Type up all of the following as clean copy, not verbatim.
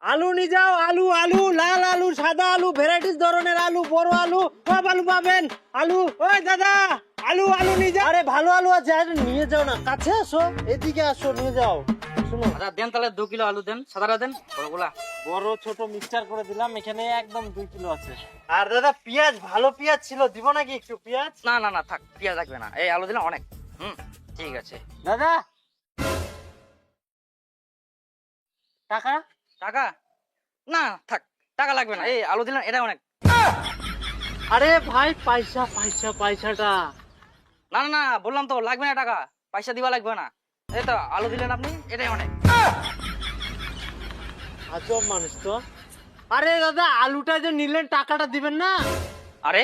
আলু নিয়ে যাও, আলু আলু, লাল আলু, সাদা আলু, ভ্যারাইটিস ধরনের আলু, বড় আলু, সব আলু পাবেন। আলু, ওই দাদা, আলু আলু নিয়ে যাও। আরে ভালো আলু আছে, আরে নিয়ে যাও না, কাছে আসো, এদিকে আসো, নিয়ে যাও। শুনো, আচ্ছা দেন তাহলে 2 কিলো আলু দেন, সাদাটা দেন, বড়গুলা। বড় ছোট মিক্সচার করে দিলাম, এখানে একদম 2 কিলো আছে। আর দাদা পেঁয়াজ, ভালো পেঁয়াজ ছিল, দিব নাকি একটু পেঁয়াজ? না না না, থাক, পেঁয়াজ লাগবে না, এই আলু দিলাম অনেক। ঠিক আছে। দাদা টাকা? টাকা না, থাক, টাকা লাগবে না, এই আলু দিলাম, এটা অনেক। আরে ভাই পয়সা পয়সা পয়সাটা। না না না, বললাম তো লাগবে না টাকা, পয়সা দিবা লাগবে না। এই তো আলু দিলেন আপনি, এটাই অনেক। আজব মানুষ তো। আরে দাদা আলুটা যে নিলেন টাকাটা দিবেন না? আরে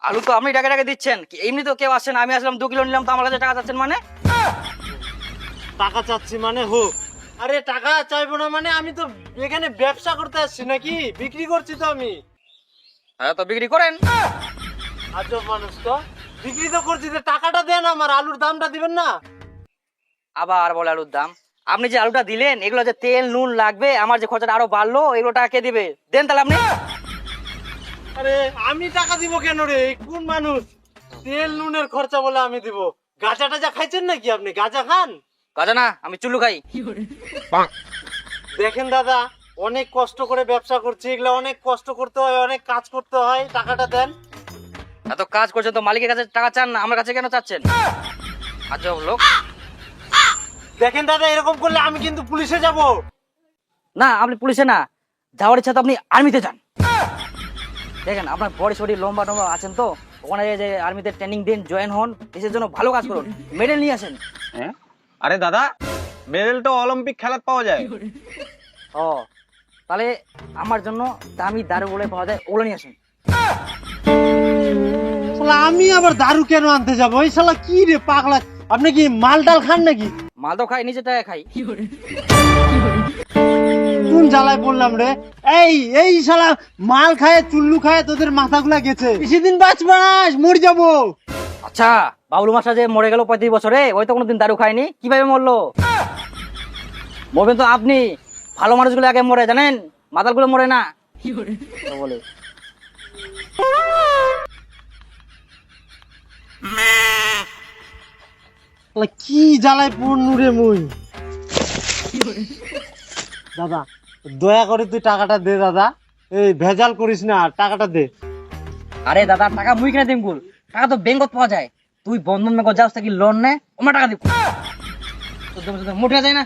আলু তো আপনি টাকা টাকা দিচ্ছেন, কি এমনি তো কেউ আসেন, আমি আসলাম 2 কিলো নিলাম, তো আমার কাছে টাকা চাচ্ছেন মানে? টাকা চাচ্ছি মানে হোক। আরে টাকা চাইবো না মানে, আমি তো এখানে ব্যবসা করতে আসছি নাকি, বিক্রি করছি তো আমি। হ্যাঁ তো বিক্রি করেন। আজব মানুষ তো, বিক্রি তো করছি, তো টাকাটা দেন, আমার আলুর দামটা দিবেন না? আবার বলে আলুর দাম। আপনি যে আলুটা দিলেন, এগুলো যে তেল নুন লাগবে, আমার যে খরচাটা আরো বাড়লো, এগুলো টাকা কে দিবে? দেন তাহলে আপনি। আরে আমি টাকা দিব কেন রে, এই কোন মানুষ? তেল নুনের খরচা বলে আমি দিব? গাঁজা টাজা খাইছেন নাকি আপনি? গাঁজা খান? কাজে না, আমি চুল্লু খাই। দেখেন দাদা, অনেক কষ্ট করে ব্যবসা করছি, এগুলা অনেক কষ্ট করতে হয়, অনেক কাজ করতে হয়, টাকাটা দেন। এত কাজ করছেন তো মালিকের কাছে টাকা চান না, আমার কাছে কেন চাচ্ছেন? আজব লোক। দেখেন দাদা, এরকম করলে আমি কিন্তু পুলিশে যাব। না, আপনি পুলিশে না, যাওয়ার ইচ্ছা তো আপনি আর্মিতে যান। দেখেন আপনার বডি সডি লম্বা টম্বা আছেন তো, ওখানে যে আর্মিতে ট্রেনিং দিন, জয়েন হন, দেশের জন্য ভালো কাজ করুন, মেডেল নিয়ে আসেন। হ্যাঁ? আরে দাদা, মেডেল তো অলিম্পিক খেলাত পাওয়া যায়। ও, তাহলে আমার জন্য দামি দারু বলে পাওয়া যায়, ওগুলো নিয়ে আসেন। শালা আমি আবার দারু কেন আনতে যাবো? এই শালা কি রে পাগলা, আপনি কি মাল ডাল খান নাকি? মাল তো খাই, নিজের টাকা খাই। কোন জ্বালায় পড়লাম রে? এই এই শালা মাল খায় চুল্লু খায় তোদের মাথাগুলা গেছে, বেশিদিন বাঁচবা না, মরে যাবো। আচ্ছা, বাবলু মাস্টার যে মরে গেল 35 বছরে, ওই তো কোনোদিন দারু খায়নি, কিভাবে মরলো? মরবেন তো আপনি, ভালো মানুষগুলো আগে মরে, জানেন, মাতালগুলো মরে না। তো বলে শালা কি জ্বালায় পড়নু রে মুই। দাদা দয়া করে তুই টাকাটা দে দাদা, এই ভেজাল করিস না, টাকাটা দে। আরে দাদা, টাকা মুই কিনে দিম গুল, টাকা তো ব্যাংকত পাওয়া যায়, তুই বন্ধন ব্যাংক যাস কি লোন নে, আমার টাকা দিব, তো মোটে যায় না।